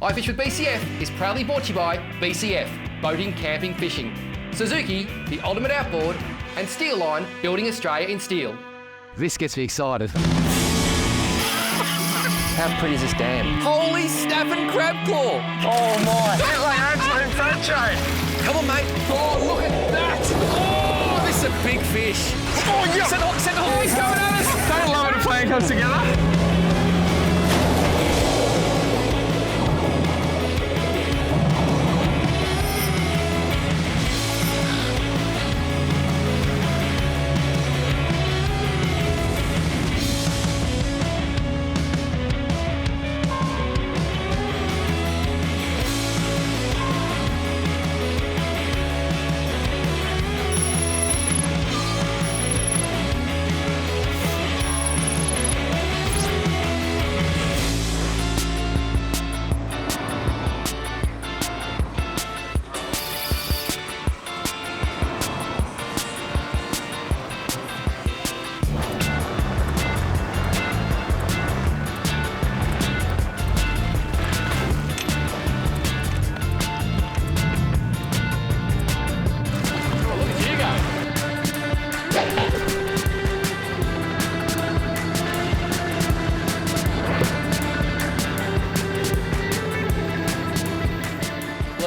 iFish with BCF is proudly brought to you by BCF, Boating, Camping, Fishing, Suzuki, the ultimate outboard, and Steel Line, building Australia in steel. This gets me excited. How pretty is this dam? Holy snapping crab claw! Oh my! That's like absolute sunshine! Come on, mate. Oh, look at that! Oh, this is a big fish. Oh, yeah! Send the hook. He's coming at us! Don't love when a plan comes together.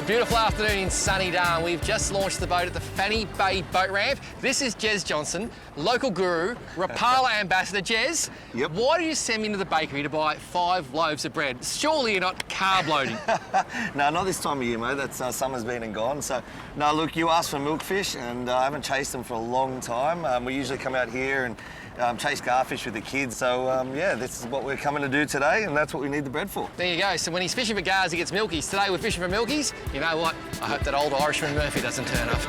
Beautiful afternoon in sunny Darwin. We've just launched the boat at the Fanny Bay Boat Ramp. This is Jez Johnson, local guru, Rapala ambassador. Jez, yep. Why do you send me to the bakery to buy 5 loaves of bread? Surely you're not carb loading. No, not this time of year, mate. That's summer's been and gone. So, no, look, you asked for milkfish, and I haven't chased them for a long time. We usually come out here and chase garfish with the kids. So, yeah, this is what we're coming to do today, and that's what we need the bread for. There you go. So when he's fishing for gars, he gets milkies. Today we're fishing for milkies. You know what? I hope that old Irishman Murphy doesn't turn up.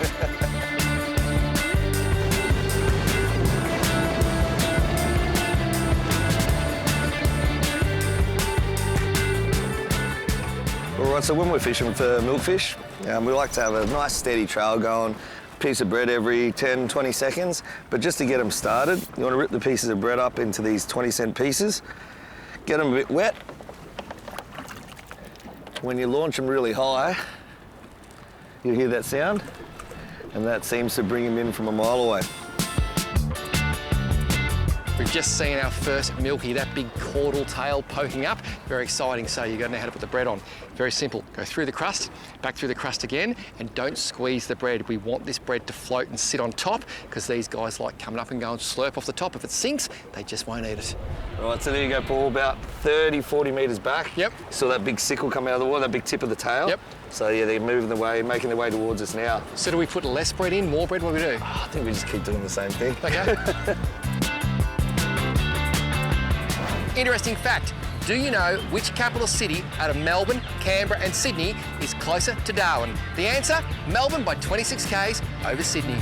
All right, so when we're fishing for milkfish, we like to have a nice steady trail going, piece of bread every 10, 20 seconds. But just to get them started, you want to rip the pieces of bread up into these 20-cent pieces, get them a bit wet. When you launch them really high, you hear that sound, and that seems to bring them in from a mile away. We've just seen our first milky, that big caudal tail poking up. Very exciting, so you've got to know how to put the bread on. Very simple, go through the crust, back through the crust again, and don't squeeze the bread. We want this bread to float and sit on top, because these guys like coming up and go and slurp off the top. If it sinks, they just won't eat it. All right, so there you go, Paul, about 30, 40 metres back. Yep. Saw that big sickle come out of the water, that big tip of the tail. Yep. So yeah, they're moving the way, making their way towards us now. So do we put less bread in, more bread, what do we do? I think we just keep doing the same thing. Okay. Interesting fact, do you know which capital city out of Melbourne, Canberra and Sydney is closer to Darwin? The answer, Melbourne by 26 k's over Sydney.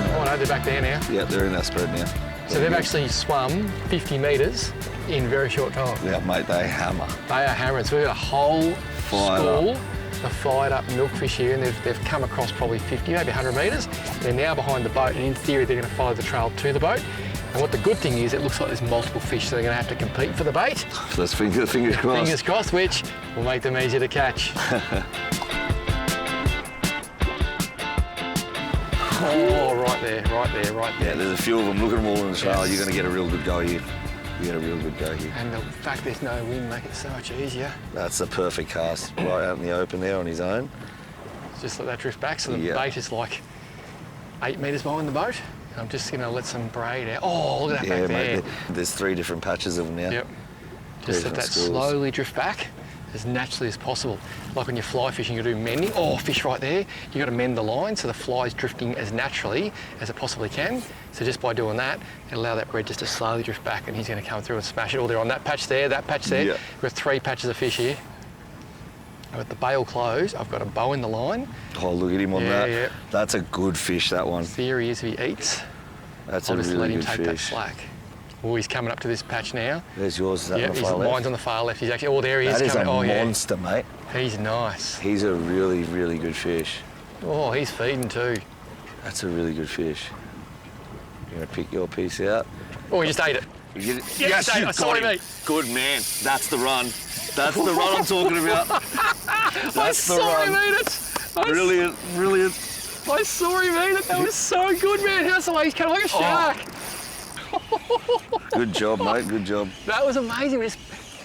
Oh no, they're back there now. Yeah, they're in our spread now. So they've actually swum 50 metres in very short time. Yeah, mate, they hammer. They are hammering. So we've got a whole school of fired up milkfish here, and they've come across probably 50, maybe 100 metres. They're now behind the boat, and in theory they're going to follow the trail to the boat. And what the good thing is, it looks like there's multiple fish, so they're going to have to compete for the bait. Let's fingers crossed. Fingers crossed, which will make them easier to catch. Oh, right there, right there, right there. Yeah, there's a few of them. Look at them all in the trail. Yes. You're going to get a real good go here. You get a real good go here. And the fact there's no wind makes it so much easier. That's the perfect cast, right out in the open there on his own. Just let that drift back, so the bait is like 8 metres behind the boat. I'm just going to let some braid out. Oh, look at that back there. Mate, there's 3 different patches of them now. Yep. Just let that slowly drift back as naturally as possible. Like when you're fly fishing, you do mending. Oh, fish right there. You've got to mend the line so the fly's drifting as naturally as it possibly can. So just by doing that, it'll allow that bread just to slowly drift back, and he's going to come through and smash it. Oh, they're on that patch there, that patch there. Yep. We've got 3 patches of fish here. I've got the bail closed. I've got a bow in the line. Oh, look at him on that. Yeah. That's a good fish, that one. Theory is if he eats, that's I'll a just really let him good take fish. that slack. Oh, he's coming up to this patch now. There's yours, is that on the far left? Mine's on the far left. He's actually, oh, there he is. That is coming. a monster, mate. He's nice. He's a really, really good fish. Oh, he's feeding too. That's a really good fish. You're going to pick your piece out. Oh, he just ate it. Yes, Dave, I saw him eat. Good man. That's the run. That's the run I'm talking about. I saw him eat it. Brilliant. I saw him eat it. That was so good, man. How's the way he's coming like a shark? Good job, mate. Good job. That was amazing.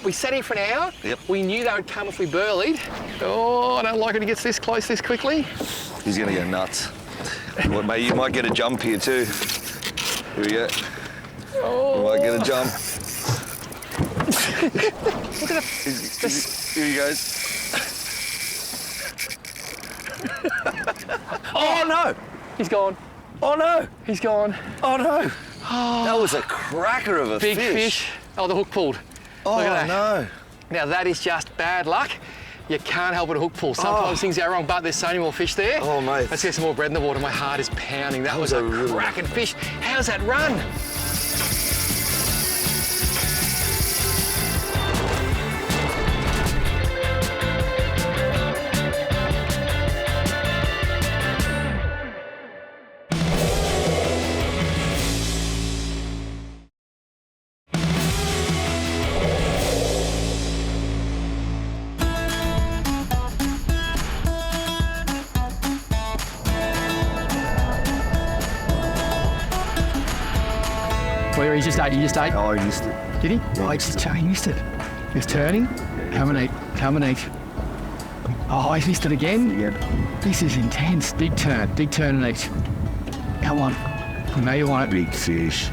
We sat here for an hour. Yep. We knew they would come if we burleyed. Oh, I don't like it. He gets this close this quickly. He's going to go nuts. Well, mate, you might get a jump here too. Here we go. Oh. You might get a jump. Look at Here he goes. Oh no! He's gone. Oh no! He's gone. Oh no! That was a cracker of a Big fish. Oh, the hook pulled. Oh Look at that. no! Now that is just bad luck. You can't help but a hook pull. Sometimes things go wrong, but there's so many more fish there. Oh, mate. Let's get some more bread in the water. My heart is pounding. That was a really cracking fish. How's that run? Where he just ate, Oh, he missed it. Did he? Yeah, Oh, he missed it. He was turning. Come and eat. Oh, he's missed it again. Yeah. This is intense. Big turn and eat. Come on. I know you want it. Big fish.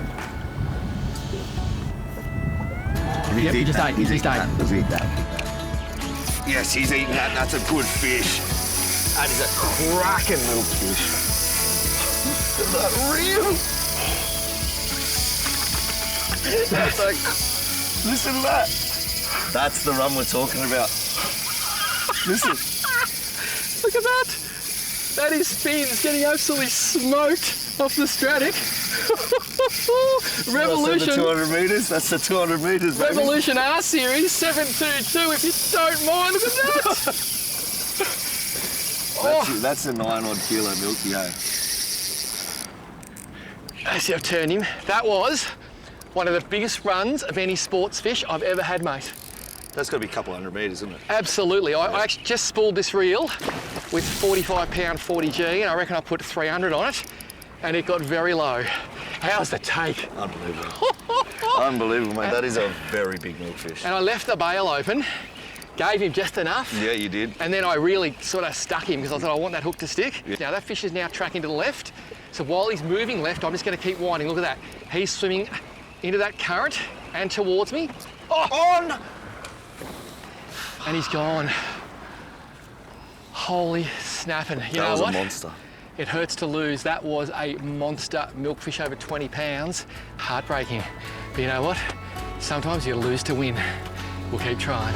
Yep, he just ate. He's eating that. Yes, he's eating that. That's a good fish. That is a cracking milkfish. Is that real? That's like, listen to that. That's the run we're talking about. Listen. Look at that. That is fins getting absolutely smoked off the Stratic. Revolution. That's the 200 metres. That's the 200 metres, baby. Revolution R Series 722, if you don't mind. Look at that. That's a 9-odd kilo milky, eh? I see I've turned him. That was one of the biggest runs of any sports fish I've ever had, mate. That's got to be a couple hundred metres, isn't it? Absolutely. I actually just spooled this reel with 45-pound 40G, and I reckon I put 300 on it, and it got very low. How's the take? Unbelievable. Unbelievable, mate. That is a very big milkfish. And I left the bail open, gave him just enough. Yeah, you did. And then I really sort of stuck him because I thought I want that hook to stick. Yeah. Now that fish is now tracking to the left. So while he's moving left, I'm just going to keep winding. Look at that. He's swimming into that current and towards me. Oh! On! And he's gone. Holy snapping. You know That was what? a monster. It hurts to lose. That was a monster milkfish over 20 pounds. Heartbreaking. But you know what? Sometimes you lose to win. We'll keep trying.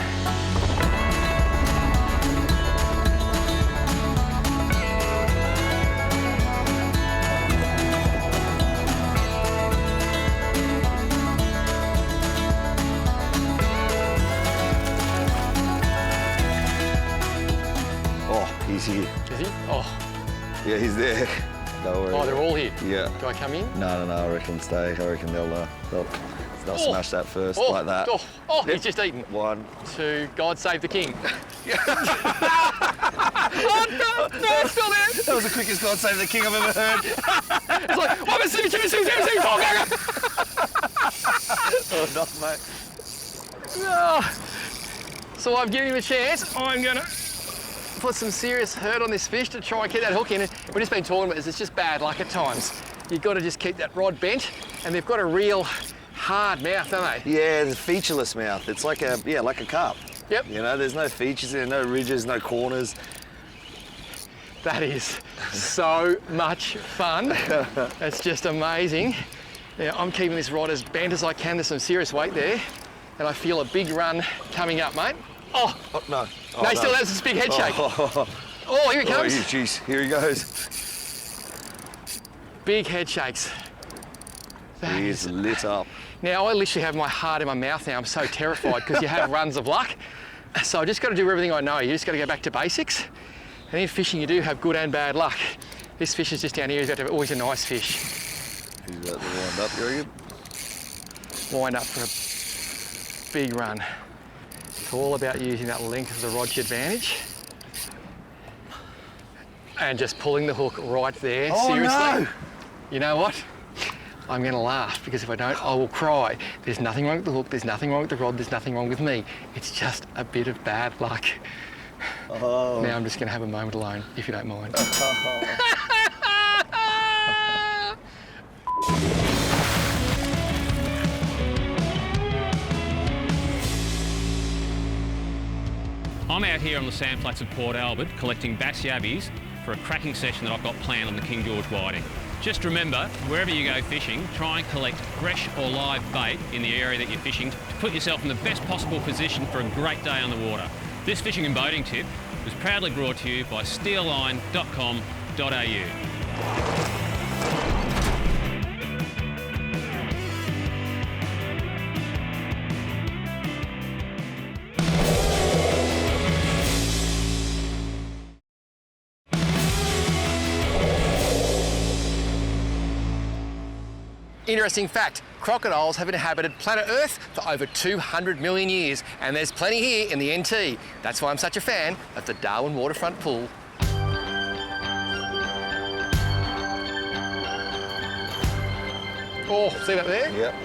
Oh, he's here. Is he? Oh, Yeah, he's there. Don't worry. oh, they're all here. Yeah. Do I come in? No, I reckon stay. I reckon they'll smash that first, Oh, like that. Oh, he's just eaten. 1. 2, God save the king. Oh, no, it's still there. That was the quickest God Save the King I've ever heard. It's like, oh, see, oh, Oh, no, mate. oh. So I've given him a chance. I'm gonna put some serious hurt on this fish to try and keep that hook in. We've just been talking about this, it's just bad luck at times. You've got to just keep that rod bent, and they've got a real hard mouth, don't they? Yeah, it's a featureless mouth. It's like a carp. Yep. You know, there's no features there, no ridges, no corners. That is so much fun. It's just amazing. Now, I'm keeping this rod as bent as I can. There's some serious weight there, and I feel a big run coming up, mate. Oh, No. Oh, no, he still has this big head shake. Oh, here he comes. Oh, jeez, here he goes. Big head shakes. That He is lit up. Now, I literally have my heart in my mouth now. I'm so terrified because you have runs of luck. So I just got to do everything I know. You just got to go back to basics. And in fishing, you do have good and bad luck. This fish is just down here. He's got to have always a nice fish. He's about to wind up, you reckon? wind up for a big run. It's all about using that length of the rod to your advantage. And just pulling the hook right there, seriously. No. You know what? I'm gonna laugh because if I don't, I will cry. There's nothing wrong with the hook, there's nothing wrong with the rod, there's nothing wrong with me. It's just a bit of bad luck. Oh. Now I'm just gonna have a moment alone, if you don't mind. I'm out here on the sandflats of Port Albert collecting bass yabbies for a cracking session that I've got planned on the King George whiting. Just remember, wherever you go fishing, try and collect fresh or live bait in the area that you're fishing to put yourself in the best possible position for a great day on the water. This fishing and boating tip was proudly brought to you by steelline.com.au. Interesting fact, crocodiles have inhabited planet Earth for over 200 million years, and there's plenty here in the NT. That's why I'm such a fan of the Darwin waterfront pool. Oh, see that there? Yep.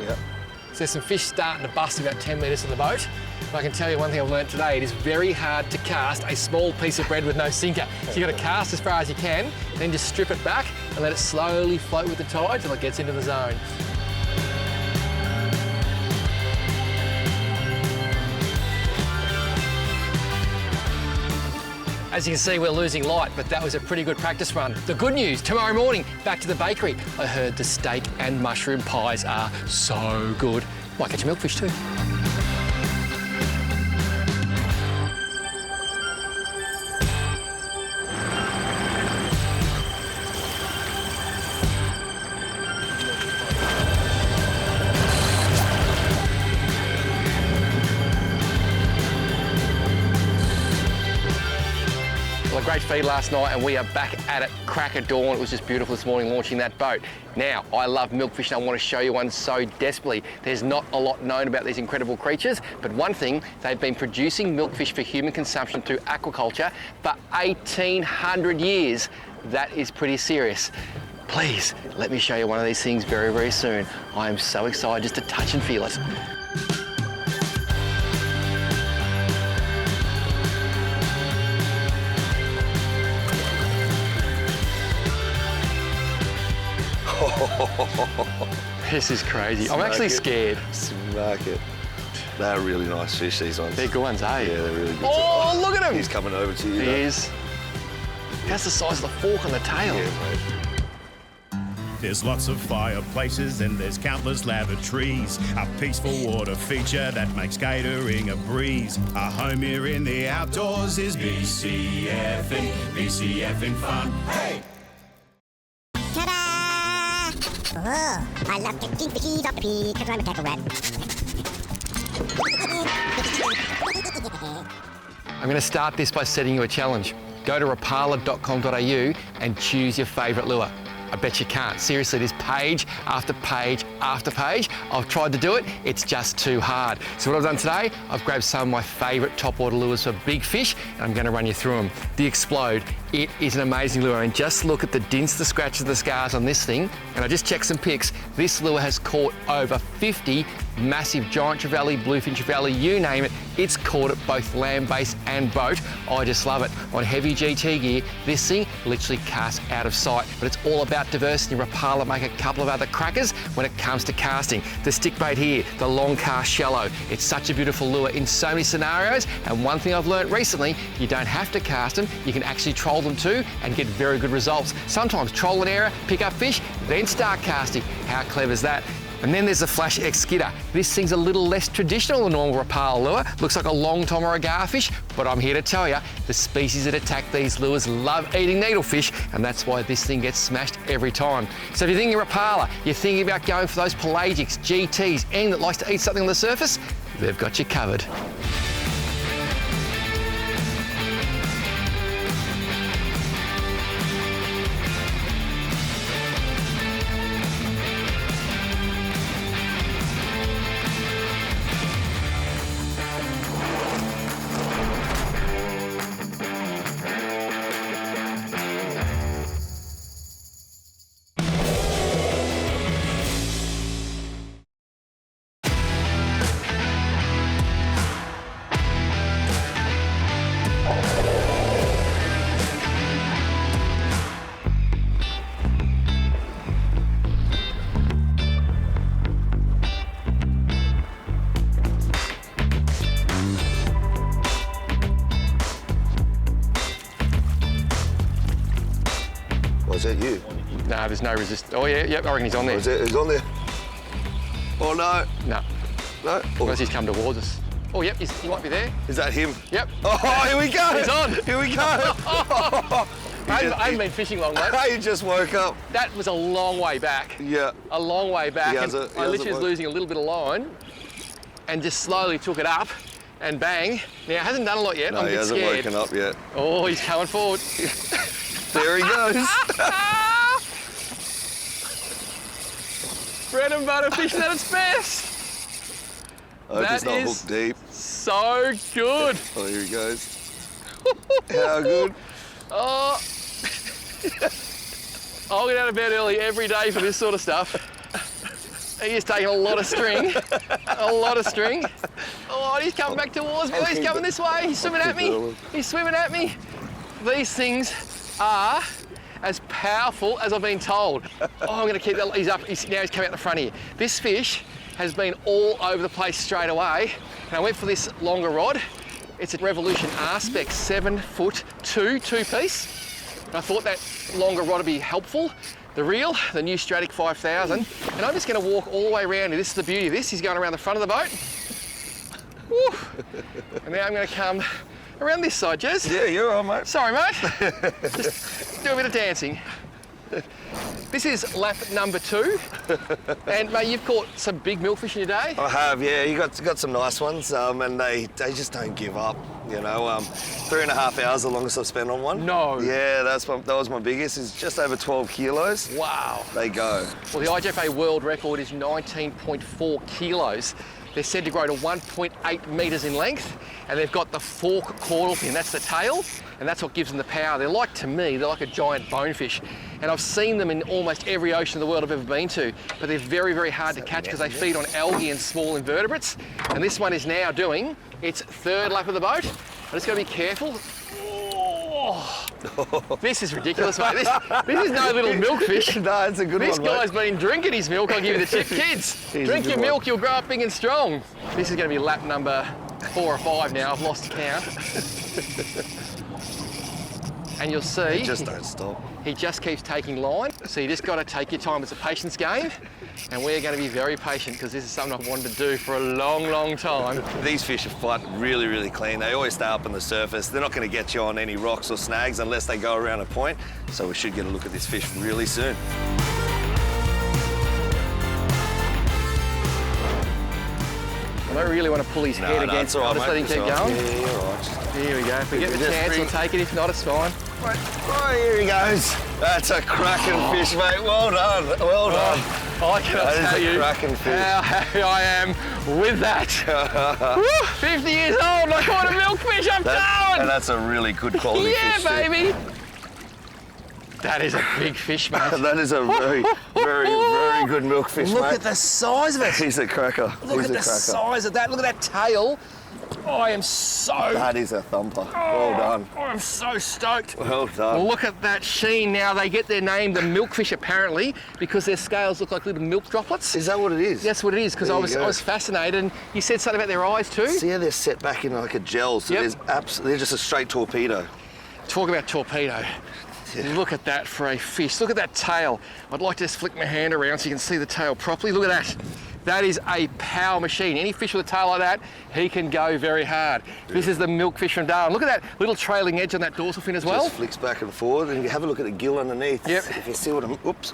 So there's some fish starting to bust about 10 metres from the boat. And I can tell you one thing I've learnt today, it is very hard to cast a small piece of bread with no sinker. So you've got to cast as far as you can, then just strip it back and let it slowly float with the tide till it gets into the zone. As you can see, we're losing light, but that was a pretty good practice run. The good news, tomorrow morning, back to the bakery. I heard the steak and mushroom pies are so good. Might catch a milkfish too. Well, a great feed last night and we are back at it crack of dawn. It was just beautiful this morning launching that boat. Now, I love milkfish and I want to show you one so desperately. There's not a lot known about these incredible creatures, but one thing, they've been producing milkfish for human consumption through aquaculture for 1,800 years. That is pretty serious. Please, let me show you one of these things very, very soon. I am so excited just to touch and feel it. This is crazy. I'm actually scared. Smack it. They're really nice fish, these ones. They're good ones, eh? Yeah, they're really good. Oh, look at him! He's coming over to you. He is. That's the size of the fork on the tail. Yeah, mate. There's lots of fireplaces and there's countless lavatories. A peaceful water feature that makes catering a breeze. Our home here in the outdoors is BCFing fun. Hey! Oh, I love catching fishies off the pea because I'm a tackle rat. I'm going to start this by setting you a challenge. Go to rapala.com.au and choose your favourite lure. I bet you can't. Seriously, there's page after page after page. I've tried to do it, it's just too hard. So what I've done today, I've grabbed some of my favourite topwater lures for big fish, and I'm going to run you through them. The Explode, it is an amazing lure. And just look at the dints, the scratches, the scars on this thing. And I just checked some pics. This lure has caught over 50 massive giant trevally, bluefin trevally, you name it. It's caught at both land-based and boat. I just love it. On heavy GT gear, this thing literally casts out of sight. But it's all about diversity. Rapala make a couple of other crackers when it comes to casting. The stick bait here, the long cast shallow. It's such a beautiful lure in so many scenarios. And one thing I've learned recently, you don't have to cast them. You can actually troll them too and get very good results. Sometimes troll an area, pick up fish, then start casting. How clever is that? And then there's the Flash X Skidder. This thing's a little less traditional than normal Rapala lure. Looks like a long tom or a garfish, but I'm here to tell you, the species that attack these lures love eating needlefish, and that's why this thing gets smashed every time. So if you're thinking Rapala, you're thinking about going for those pelagics, GTs, anything that likes to eat something on the surface, they've got you covered. that you? No, there's no resist. Oh yeah, yep, I reckon he's on there. Is it? He's on there. Oh no. No, No. unless he's come towards us. Oh yep, he might be there. Is that him? Yep. Oh, here we go. He's on. Here we go. I haven't been fishing long, mate. He just woke up. That was a long way back. Yeah. A long way back. He And hasn't I literally was woke- losing a little bit of line and just slowly took it up and bang. Now, it hasn't done a lot yet. No, I'm a he bit hasn't scared. woken up yet. Oh, he's coming forward. There he goes. Bread and butter fishing at its best. I hope he's That not is- hooked deep. So good. Oh, here he goes. How good. Oh. I'll get out of bed early every day for this sort of stuff. He is taking a lot of string. A lot of string. Oh, he's coming back towards me. Oh, he's coming this way. He's swimming at me. He's swimming at me. These things are as powerful as I've been told. Oh, I'm going to keep that. He's up. Now he's coming out the front here. This fish has been all over the place straight away. And I went for this longer rod. It's a Revolution R-Spec 7'2" two-piece. And I thought that longer rod would be helpful. The reel, the new Stratic 5000. And I'm just going to walk all the way around here. This is the beauty of this. He's going around the front of the boat. Woo. And now I'm going to come around this side, Jez. Yeah, you're all right, mate. Sorry, mate. Just do a bit of dancing. This is lap number 2. And mate, you've caught some big milkfish in your day. I have, yeah. You got some nice ones, and they just don't give up. You know, 3.5 hours the longest I've spent on one. No. Yeah, that was my biggest. It's just over 12 kilos. Wow. They go. Well, the IJFA world record is 19.4 kilos. They're said to grow to 1.8 metres in length, and they've got the fork caudal fin, that's the tail, and that's what gives them the power. They're like, to me, they're like a giant bonefish. And I've seen them in almost every ocean in the world I've ever been to, but they're very, very hard to catch because they feed on algae and small invertebrates. And this one is now doing its 3rd lap of the boat. I just got to be careful. Oh, this is ridiculous, mate. This is no little milkfish. No, it's a good This one, guy's mate. been drinking his milk, I'll give you the tip. Kids, He's drink a your good milk, one. you'll grow up big and strong. This is going to be lap number 4 or 5 now, I've lost count. And you'll see, Just don't stop. he just keeps taking line. So you just got to take your time. It's a patience game. And we're going to be very patient because this is something I've wanted to do for a long, long time. These fish are fight really, really clean. They always stay up on the surface. They're not going to get you on any rocks or snags unless they go around a point. So we should get a look at this fish really soon. I don't really want to pull his head against it's it. all I'll right, just let him mate. keep It's all right. going. Yeah, you're all right. Here we go. If we get the Just chance, we'll bring- take it. If not, it's fine. Oh, here he goes. That's a cracking fish, mate. Well done. Well done. I cannot That is tell a you cracking fish. how happy I am with that. Woo, 50 years old, I caught a milkfish, I'm And going! that's a really good quality Yeah, fish, too. baby! That is a big fish, mate. That is a very, very, very good milkfish, Look mate. at the size of it. He's a cracker. Look He's at a the cracker. size of that. Look at that tail. I am so... That is a thumper. Well done. I'm so stoked. Well done. Look at that sheen. Now they get their name, the milkfish, apparently, because their scales look like little milk droplets. Is that what it is? That's what it is, because There I you go. was fascinated, and you said something about their eyes too. See how they're set back in like a gel, so Yep. they're just a straight torpedo. Talk about torpedo. Look at that for a fish. Look at that tail. I'd like to just flick my hand around so you can see the tail properly. Look at that. That is a power machine. Any fish with a tail like that, he can go very hard. This is the milkfish from Darwin. Look at that little trailing edge on that dorsal fin as well. Just flicks back and forward, and you have a look at the gill underneath. Yep. If you see what I'm... Oops.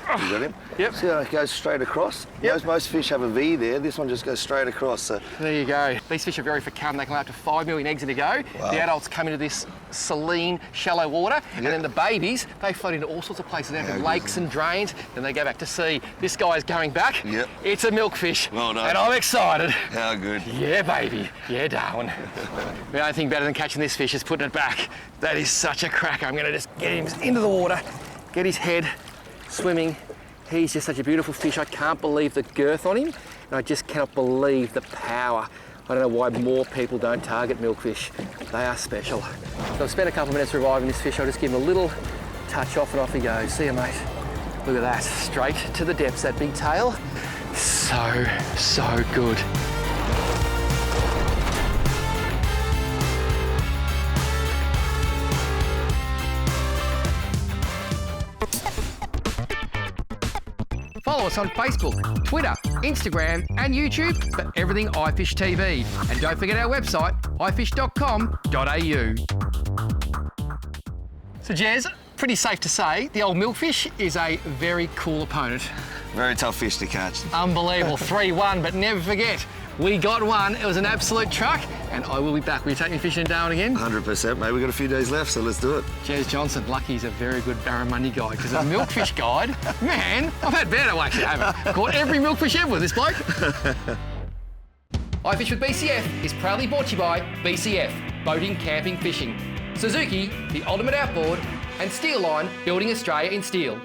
You got him? Yep. See how it goes straight across? Yep. Most fish have a V there. This one just goes straight across. So There you go. These fish are very fecund. They can lay up to 5 million eggs in a go. Wow. The adults come into this saline, shallow water, and then the babies, they float into all sorts of places. They have lakes and drains, then they go back to sea. This guy is going back. Yep. It's a milkfish. Well done. And I'm excited. how good. Yeah, baby. Yeah, Darwin. The only thing better than catching this fish is putting it back. That is such a cracker. I'm going to just get him into the water, get his head swimming. He's just such a beautiful fish. I can't believe the girth on him, and I just cannot believe the power. I don't know why more people don't target milkfish. They are special. So I've spent a couple of minutes reviving this fish. I'll just give him a little touch off and off he goes. See you, mate. Look at that. Straight to the depths, that big tail. So, so good. follow us on Facebook, Twitter, Instagram and YouTube for everything iFish TV. And don't forget our website, ifish.com.au. So Jez, pretty safe to say the old Milkfish is a very cool opponent. Very tough fish to catch. Unbelievable, 3-1, but never forget, we got one. It was an absolute truck, and I will be back. Will you take me fishing in Darwin again? 100%, mate. We've got a few days left, so let's do it. Jez Johnson, lucky he's a very good barramundi guide, because a milkfish guide, man, I've had better, actually, I haven't. Caught every milkfish ever with this bloke. iFish with BCF is proudly brought to you by BCF, Boating, Camping, Fishing, Suzuki, the ultimate outboard, and Steel Line, building Australia in steel.